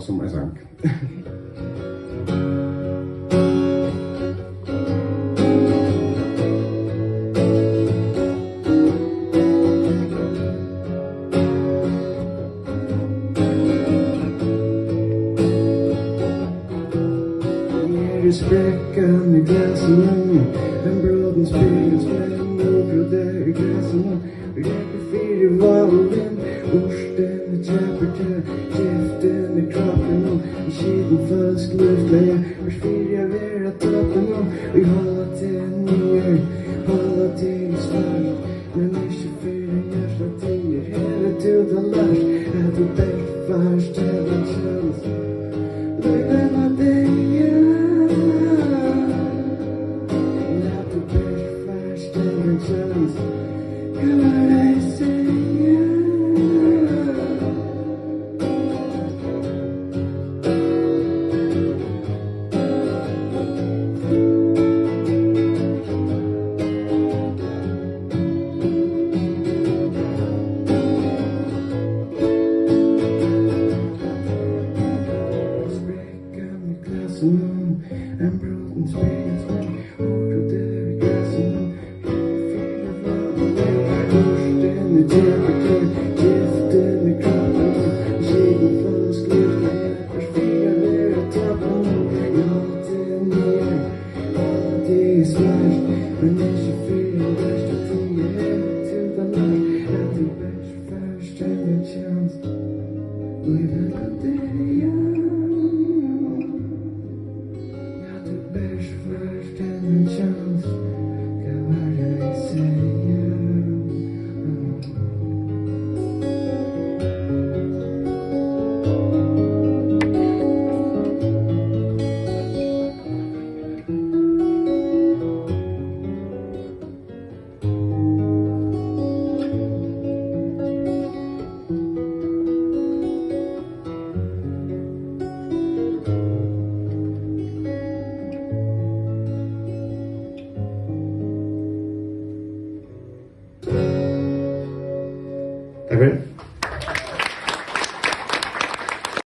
som en sang. Sprekkan i Glasinum, en bråden spegelspreng over der i Glasinum. Og hjelper fire valen, orsten i trappertøy, kjeften i kroppen og i kiden falsk luftleie. Vars fire vera toppen og vi holder til nye, holder til svart. Men ikke fire hjärsta tider, hele tiden lars, at du bært først hele kjønns. Løgnen var deg, en bråden spegelspreng over der i Glasinum. Orsten i trappertøy, kjeften i kroppen og i kiden falsk luftleie. Vars fire vera toppen og vi holder til nye, holder til svart. Men ikke fire verste tider, hele tiden lars, at du bært først hele kjønns. Og jeg vet at det first and chance, hva var det jeg sier? Takk for det.